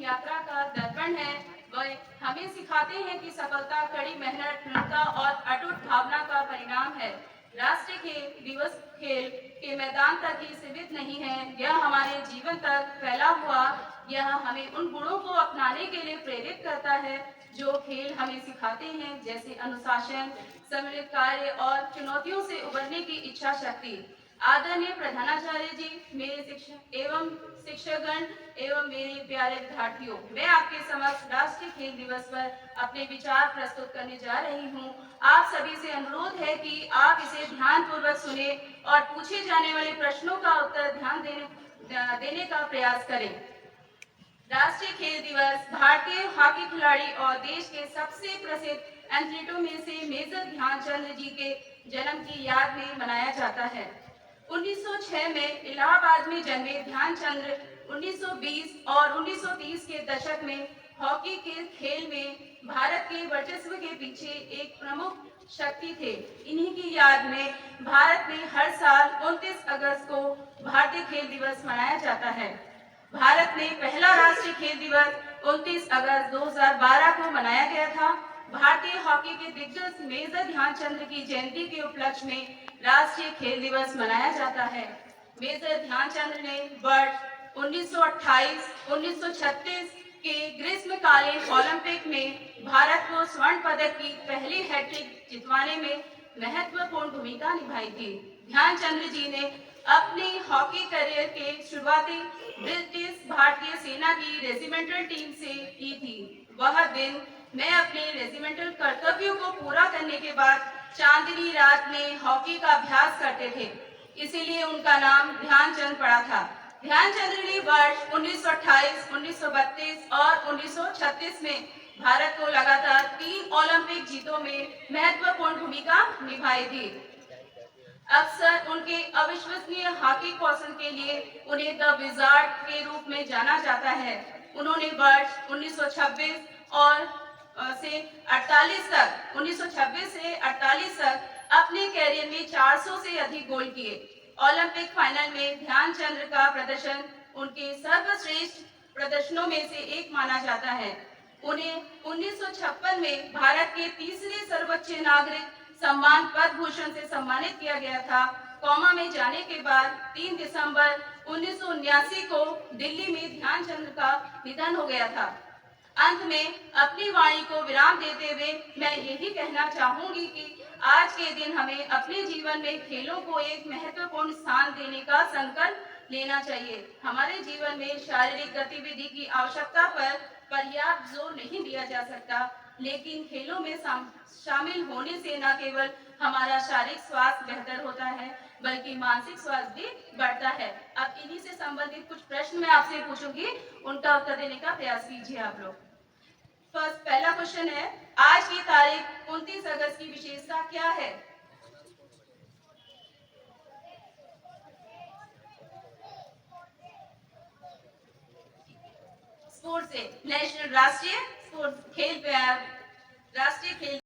यात्रा का दर्पण है। वह हमें सिखाते हैं कि सफलता कड़ी मेहनत, दृढ़ता और अटूट भावना का परिणाम है। राष्ट्रीय खेल दिवस खेल के मैदान तक ही सीमित नहीं है, यह हमारे जीवन तक फैला हुआ। यह हमें उन गुणों को अपनाने के लिए प्रेरित करता है जो खेल हमें सिखाते हैं, जैसे अनुशासन, सम्मिलित कार्य और चुनौतियों से उबरने की इच्छा शक्ति। आदरणीय प्रधानाचार्य जी, मेरे शिक्षक एवं शिक्षकगण एवं मेरे प्यारे विद्यार्थियों, मैं आपके समक्ष राष्ट्रीय खेल दिवस पर अपने विचार प्रस्तुत करने जा रही हूँ। आप सभी से अनुरोध है कि आप इसे ध्यान पूर्वक सुने और पूछे जाने वाले प्रश्नों का उत्तर ध्यान देने का प्रयास करें। राष्ट्रीय खेल दिवस भारतीय हॉकी खिलाड़ी और देश के सबसे प्रसिद्ध एथलीटों में से मेजर ध्यानचंद जी के जन्म की याद में मनाया जाता है। 1906 में इलाहाबाद में जन्मे ध्यानचंद 1920 और 1930 के दशक में हॉकी के खेल में भारत के वर्चस्व के पीछे एक प्रमुख शक्ति थे। इन्हीं की याद में भारत में हर साल 29 अगस्त को भारतीय खेल दिवस मनाया जाता है। भारत में पहला राष्ट्रीय खेल दिवस 29 अगस्त 2012 को मनाया गया था। भारतीय हॉकी के दिग्गज मेजर ध्यानचंद की जयंती के उपलक्ष्य में राष्ट्रीय खेल दिवस मनाया जाता है। मेजर ध्यानचंद ने वर्ष 1928, 1936 के ग्रीष्मकालीन ओलंपिक में भारत को स्वर्ण पदक की पहली हैट्रिक जितवाने में महत्वपूर्ण भूमिका निभाई थी। ध्यानचंद जी ने अपने हॉकी करियर के शुरुआती ब्रिटिश भारतीय सेना की रेजिमेंटल टीम से की थी। वह दिन मैं अपने रेजिमेंटल कर्तव्यों को पूरा करने के बाद चांदनी रात में हॉकी का अभ्यास करते थे, इसीलिए उनका नाम ध्यानचंद पड़ा था। ध्यानचंद ने वर्ष 1928, 1932 और 1936 में भारत को लगातार 3 ओलंपिक जीतों में महत्वपूर्ण भूमिका निभाई थी। अक्सर उनके अविश्वसनीय हॉकी कौशल के लिए उन्हें द विजार्ड के रूप में जाना जाता है। उन्होंने वर्ष 1926 से 48 तक अपने कैरियर में 400 से अधिक गोल किए। ओलंपिक फाइनल में ध्यानचंद का प्रदर्शन उनके सर्वश्रेष्ठ प्रदर्शनों में से एक माना जाता है। उन्हें 1956 में भारत के तीसरे सर्वोच्च नागरिक सम्मान पद्म भूषण से सम्मानित किया गया था। कोमा में जाने के बाद 3 दिसंबर 1979 को दिल्ली में ध्यानचंद का निधन हो गया था। अंत में अपनी वाणी को विराम देते हुए मैं यही कहना चाहूंगी कि आज के दिन हमें अपने जीवन में खेलों को एक महत्वपूर्ण स्थान देने का संकल्प लेना चाहिए। हमारे जीवन में शारीरिक गतिविधि की आवश्यकता पर पर्याप्त जोर नहीं दिया जा सकता, लेकिन खेलों में शामिल होने से न केवल हमारा शारीरिक स्वास्थ्य बेहतर होता है, बल्कि मानसिक स्वास्थ्य भी बढ़ता है। अब इन्हीं से संबंधित कुछ प्रश्न मैं आपसे पूछूंगी, उनका उत्तर देने का प्रयास कीजिए आप लोग। पहला क्वेश्चन है, आज की तारीख 29 अगस्त की विशेषता क्या है? स्पोर्ट्स से, नेशनल राष्ट्रीय स्पोर्ट्स खेल, राष्ट्रीय खेल